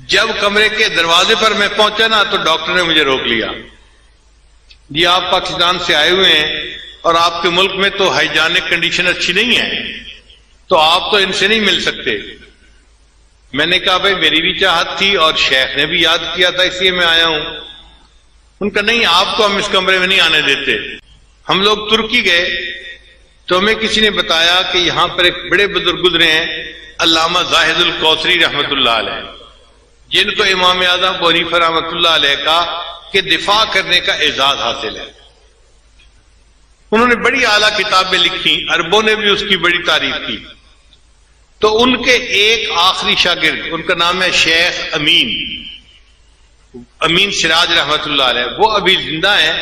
جب کمرے کے دروازے پر میں پہنچا نا تو ڈاکٹر نے مجھے روک لیا. جی آپ پاکستان سے آئے ہوئے ہیں اور آپ کے ملک میں تو ہائیجینک کنڈیشن اچھی نہیں ہے، تو آپ تو ان سے نہیں مل سکتے. میں نے کہا بھائی میری بھی چاہت تھی اور شیخ نے بھی یاد کیا تھا اس لیے میں آیا ہوں. ان کا نہیں، آپ کو ہم اس کمرے میں نہیں آنے دیتے. ہم لوگ ترکی گئے تو ہمیں کسی نے بتایا کہ یہاں پر ایک بڑے بزرگ گزرے ہیں علامہ زاہد الکوثری رحمۃ اللہ علیہ، جن کو امام اعظم ابو حنیفہ رحمۃ اللہ علیہ کا کہ دفاع کرنے کا اعزاز حاصل ہے. انہوں نے بڑی اعلیٰ کتابیں لکھی، عربوں نے بھی اس کی بڑی تعریف کی. تو ان کے ایک آخری شاگرد، ان کا نام ہے شیخ امین سراج رحمۃ اللہ علیہ، وہ ابھی زندہ ہیں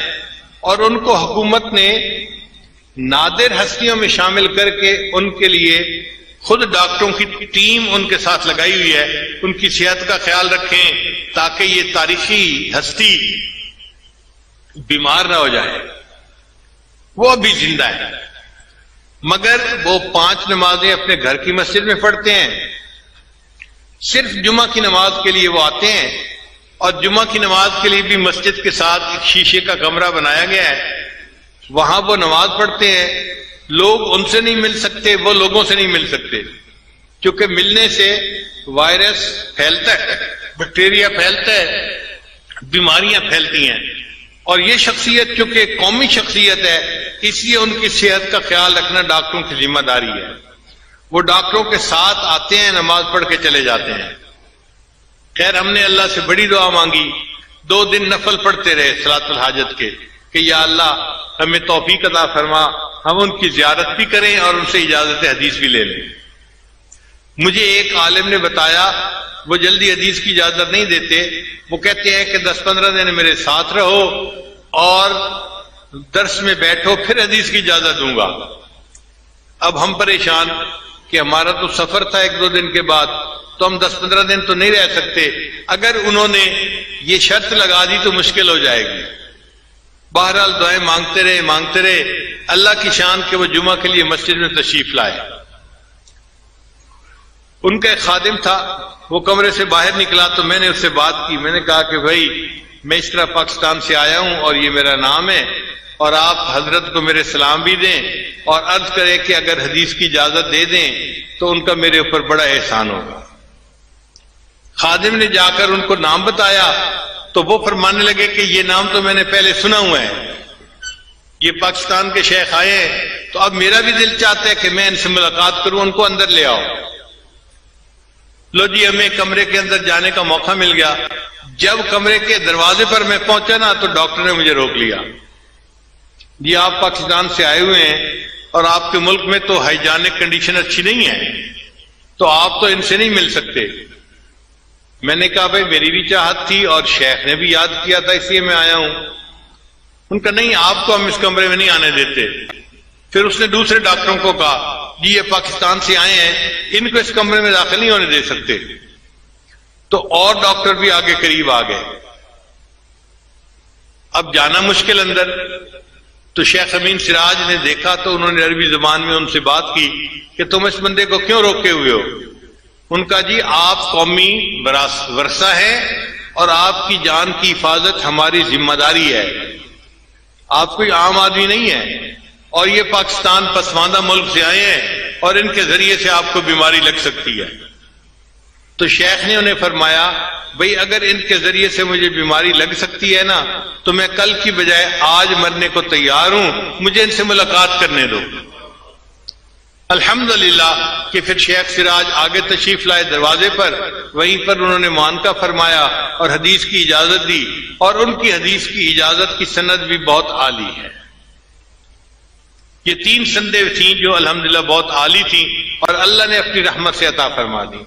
اور ان کو حکومت نے نادر ہستیوں میں شامل کر کے ان کے لیے خود ڈاکٹروں کی ٹیم ان کے ساتھ لگائی ہوئی ہے. ان کی صحت کا خیال رکھیں تاکہ یہ تاریخی ہستی بیمار نہ ہو جائے. وہ ابھی زندہ ہے، مگر وہ 5 نمازیں اپنے گھر کی مسجد میں پڑھتے ہیں. صرف جمعہ کی نماز کے لیے وہ آتے ہیں، اور جمعہ کی نماز کے لیے بھی مسجد کے ساتھ ایک شیشے کا کمرہ بنایا گیا ہے، وہاں وہ نماز پڑھتے ہیں. لوگ ان سے نہیں مل سکتے، وہ لوگوں سے نہیں مل سکتے، کیونکہ ملنے سے وائرس پھیلتا ہے، بیکٹیریا پھیلتا ہے، بیماریاں پھیلتی ہیں. اور یہ شخصیت چونکہ قومی شخصیت ہے، اس لیے ان کی صحت کا خیال رکھنا ڈاکٹروں کی ذمہ داری ہے. وہ ڈاکٹروں کے ساتھ آتے ہیں، نماز پڑھ کے چلے جاتے ہیں. خیر ہم نے اللہ سے بڑی دعا مانگی، 2 دن نفل پڑھتے رہے صلاۃ الحاجت کے کہ یا اللہ ہمیں توفیق عطا فرما، ہم ان کی زیارت بھی کریں اور ان سے اجازت حدیث بھی لے لیں. مجھے ایک عالم نے بتایا وہ جلدی حدیث کی اجازت نہیں دیتے، وہ کہتے ہیں کہ 10-15 دن میرے ساتھ رہو اور درس میں بیٹھو پھر حدیث کی اجازت دوں گا. اب ہم پریشان کہ ہمارا تو سفر تھا 1-2 دن کے بعد، تو ہم 10-15 دن تو نہیں رہ سکتے. اگر انہوں نے یہ شرط لگا دی تو مشکل ہو جائے گی. بہرحال دعائیں مانگتے رہے اللہ کی شان کہ وہ جمعہ کے لیے مسجد میں تشریف لائے. ان کا ایک خادم تھا، وہ کمرے سے باہر نکلا تو میں نے اس سے بات کی. میں نے کہا کہ بھائی میں اس طرح پاکستان سے آیا ہوں اور یہ میرا نام ہے، اور آپ حضرت کو میرے سلام بھی دیں اور عرض کریں کہ اگر حدیث کی اجازت دے دیں تو ان کا میرے اوپر بڑا احسان ہوگا. خادم نے جا کر ان کو نام بتایا تو وہ فرمانے لگے کہ یہ نام تو میں نے پہلے سنا ہوا ہے، یہ پاکستان کے شیخ آئے ہیں تو اب میرا بھی دل چاہتا ہے کہ میں ان سے ملاقات کروں، ان کو اندر لے آؤ. لو جی ہمیں کمرے کے اندر جانے کا موقع مل گیا. جب کمرے کے دروازے پر میں پہنچا نا تو ڈاکٹر نے مجھے روک لیا. جی آپ پاکستان سے آئے ہوئے ہیں اور آپ کے ملک میں تو ہائیجینک کنڈیشن اچھی نہیں ہے، تو آپ تو ان سے نہیں مل سکتے. میں نے کہا بھائی میری بھی چاہت تھی اور شیخ نے بھی یاد کیا تھا اس لیے میں آیا ہوں. ان کا نہیں، آپ کو ہم اس کمرے میں نہیں آنے دیتے. پھر اس نے دوسرے ڈاکٹروں کو کہا جی یہ پاکستان سے آئے ہیں، ان کو اس کمرے میں داخل نہیں ہونے دے سکتے. تو اور ڈاکٹر بھی آگے قریب آ گئے. اب جانا مشکل اندر. تو شیخ امین سراج نے دیکھا تو انہوں نے عربی زبان میں ان سے بات کی کہ تم اس بندے کو کیوں روکے ہوئے ہو. ان کا جی آپ قومی ورثہ ہیں اور آپ کی جان کی حفاظت ہماری ذمہ داری ہے. آپ کوئی عام آدمی نہیں ہے اور یہ پاکستان پسماندہ ملک سے آئے ہیں اور ان کے ذریعے سے آپ کو بیماری لگ سکتی ہے. تو شیخ نے انہیں فرمایا بھئی اگر ان کے ذریعے سے مجھے بیماری لگ سکتی ہے نا تو میں کل کی بجائے آج مرنے کو تیار ہوں، مجھے ان سے ملاقات کرنے دو. الحمدللہ کہ پھر شیخ سراج آگے تشریف لائے دروازے پر، وہیں پر انہوں نے معانقہ فرمایا اور حدیث کی اجازت دی، اور ان کی حدیث کی اجازت کی سند بھی بہت عالی ہے. یہ 3 سندیں تھیں جو الحمدللہ بہت عالی تھیں اور اللہ نے اپنی رحمت سے عطا فرما دی.